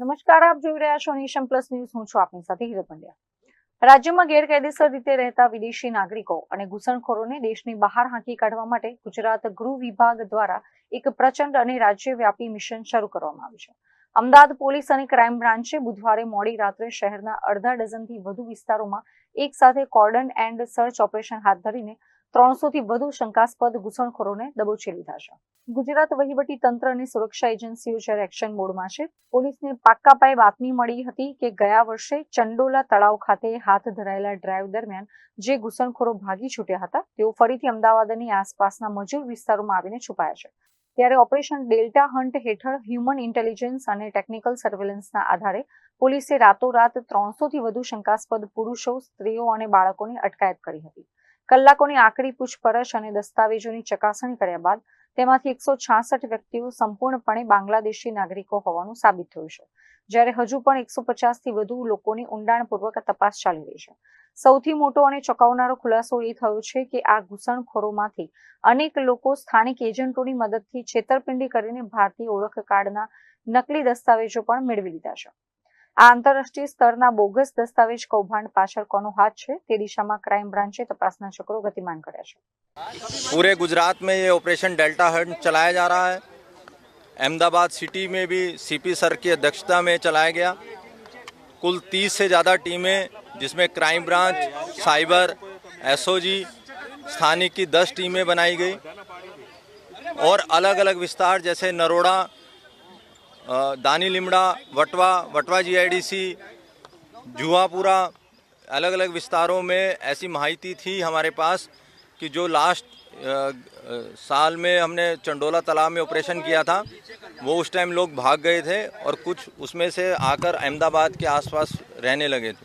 નમસ્કાર, આપ જોઈ રહ્યા છો નેશન પ્લસ ન્યૂઝ. હું છું આપની સાથે હિરલ પંડ્યા. રાજ્યમાં ગેરકાયદેસર રીતે રહેતા વિદેશી નાગરિકો અને ઘૂસણખોરોને દેશની બહાર હાંકી કાઢવા માટે ગુજરાત ગૃહ વિભાગ દ્વારા એક પ્રચંડ અને રાજ્યવ્યાપી મિશન શરૂ કરવામાં આવ્યું છે. અમદાવાદ પોલીસ અને ક્રાઇમ બ્રાન્ચે બુધવારે મોડી રાત્રે શહેરના અડધા ડઝનથી વધુ વિસ્તારોમાં એક સાથે કોર્ડન એન્ડ સર્ચ ઓપરેશન હાથ ધરીને 300થી વધુ શંકાસ્પદ ઘૂસણખોરોને દબોચી લીધા છે. ગુજરાત વહીવટી તંત્ર અને સુરક્ષા એજન્સીઓ જ્યારે એક્શન મોડમાં છે. પોલીસને પાક્કા પાયે બાતમી મળી હતી કે ગયા વર્ષે ચંડોલા તળાવ ખાતે હાથ ધરાયેલા ડ્રાઈવ દરમિયાન જે ઘૂસણખોરો ભાગી છૂટ્યા હતા તેઓ ફરીથી અમદાવાદ અને આસપાસના મજૂર વિસ્તારોમાં આવીને છુપાયા છે. ત્યારે ઓપરેશન ડેલ્ટા હન્ટ હેઠળ હ્યુમન ઇન્ટેલિજન્સ અને ટેકનિકલ સર્વેલન્સના આધારે પોલીસે રાતોરાત 300થી વધુ શંકાસ્પદ પુરુષો, સ્ત્રીઓ અને બાળકોની અટકાયત કરી હતી. કલાકોની આકરી પૂછપરછ અને દસ્તાવેજોની ચકાસણી કર્યા બાદ તેમાંથી 166 વ્યક્તિઓ સંપૂર્ણપણે બાંગ્લાદેશી નાગરિકો હોવાનું સાબિત થયું છે, જ્યારે હજુ પણ 150થી વધુ લોકોની ઊંડાણપૂર્વક તપાસ ચાલી રહી છે. સૌથી મોટો અને ચોંકાવનારો ખુલાસો એ થયો છે કે આ ઘૂસણખોરોમાંથી અનેક લોકો સ્થાનિક એજન્ટોની મદદથી છેતરપિંડી કરીને ભારતીય ઓળખ કાર્ડના નકલી દસ્તાવેજો પણ મેળવી લીધા છે. આ આંતરરાષ્ટ્રીય સ્તરના બોગસ દસ્તાવેજ કૌભાંડ પાછળ કોનો હાથ છે તે દિશામાં ક્રાઇમ બ્રાન્ચે તપાસના ચક્રો ગતિમાન કર્યા છે. पूरे गुजरात में ये ऑपरेशन डेल्टा हंट चलाया जा रहा है. अहमदाबाद सिटी में भी सीपी सर की अध्यक्षता में चलाया गया. कुल 30 से ज़्यादा टीमें, जिसमें क्राइम ब्रांच, साइबर, एसओजी, स्थानिक की 10 टीमें बनाई गई और अलग अलग विस्तार जैसे नरोड़ा, दानी लिमड़ा, वटवा जीआईडीसी, जुआपुरा, अलग अलग विस्तारों में ऐसी माहिती थी हमारे पास कि जो लास्ट साल में हमने चंडोला तालाब में ऑपरेशन किया था वो उस टाइम लोग भाग गए थे और कुछ उसमें से आकर अहमदाबाद के आसपास रहने लगे थे.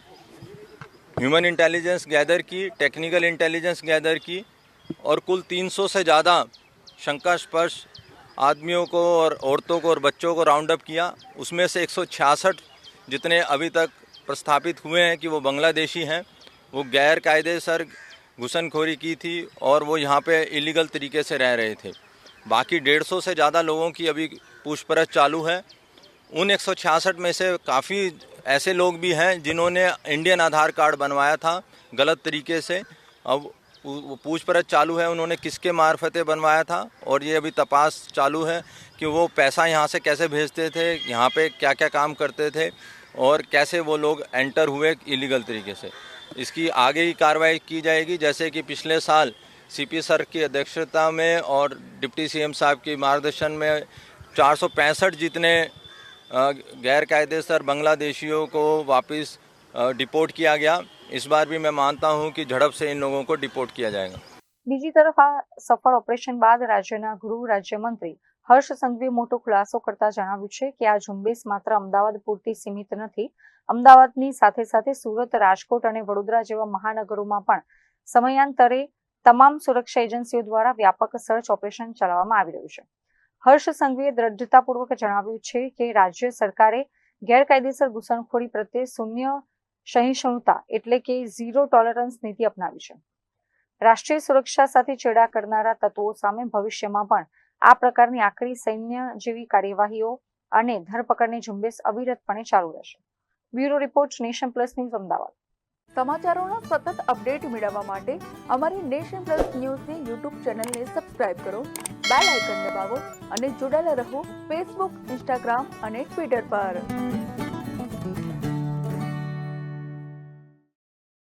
ह्यूमन इंटेलिजेंस गैदर की, टेक्निकल इंटेलिजेंस गैदर की और कुल 300 से ज़्यादा शंकास्पद आदमियों को और औरतों को और बच्चों को राउंड अप किया. उसमें से 166 जितने अभी तक प्रस्थापित हुए हैं कि वो बांग्लादेशी हैं, वो गैर कायदेसर घुसनखोरी की थी और वो यहाँ पे इलीगल तरीके से रह रहे थे. बाकी 150 से ज़्यादा लोगों की अभी पूछपरछ चालू है. उन 166 में से काफ़ी ऐसे लोग भी हैं जिन्होंने इंडियन आधार कार्ड बनवाया था गलत तरीके से. अब पूछपरछ चालू है उन्होंने किसके मार्फते बनवाया था और ये अभी तपास चालू है कि वो पैसा यहाँ से कैसे भेजते थे, यहाँ पे क्या क्या काम करते थे और कैसे वो लोग एंटर हुए इलीगल तरीके से. इसकी आगे ही कार्रवाई की जाएगी. जैसे कि पिछले साल सीपी सर की अध्यक्षता में और डिप्टी सीएम साहब की मार्गदर्शन में 465 जितने गैर कायदेसर बांग्लादेशियों को वापस डिपोर्ट किया गया. इस बार भी मैं मानता हूं कि झड़प से इन लोगों को डिपोर्ट किया जाएगा. બીજી તરફ આ સફળ ઓપરેશન બાદ રાજ્યના ગૃહ રાજ્યમંત્રી હર્ષ સંઘવીએ મોટો ખુલાસો કરતા જણાવ્યું છે કે આ ઝુંબેશ માત્ર અમદાવાદ પૂરતી સીમિત નથી. અમદાવાદની સાથે સાથે સુરત, રાજકોટ અને વડોદરા જેવા મહાનગરોમાં પણ સમયાંતરે તમામ સુરક્ષા એજન્સીઓ દ્વારા વ્યાપક સર્ચ ઓપરેશન ચલાવવામાં આવી રહ્યું છે. હર્ષ સંઘવીએ દ્રઢતાપૂર્વક જણાવ્યું છે કે રાજ્ય સરકારે ગેરકાયદેસર ઘૂસણખોરી પ્રત્યે શૂન્ય સહિષ્ણુતા એટલે કે ઝીરો ટોલરન્સ નીતિ અપનાવી છે. રાષ્ટ્રીય સુરક્ષા સાથે ચેડા કરનારા તત્વો સામે ભવિષ્યમાં પણ આ પ્રકારની આકરી સૈન્ય જેવી કાર્યવાહીઓ અને ધરપકડની ઝુંબેશ અવિરતપણે ચાલુ રહેશે. Bureau report, Nation Plus news, Ahmedabad. સમાચારોના સતત અપડેટ મેળવવા માટે અમારી નેશન પ્લસ ન્યૂઝની યુટ્યુબ ચેનલને સબસ્ક્રાઇબ કરો, બેલ આઇકન દબાવો અને જોડાયેલા રહો ફેસબુક, ઇન્સ્ટાગ્રામ અને ટ્વિટર પર.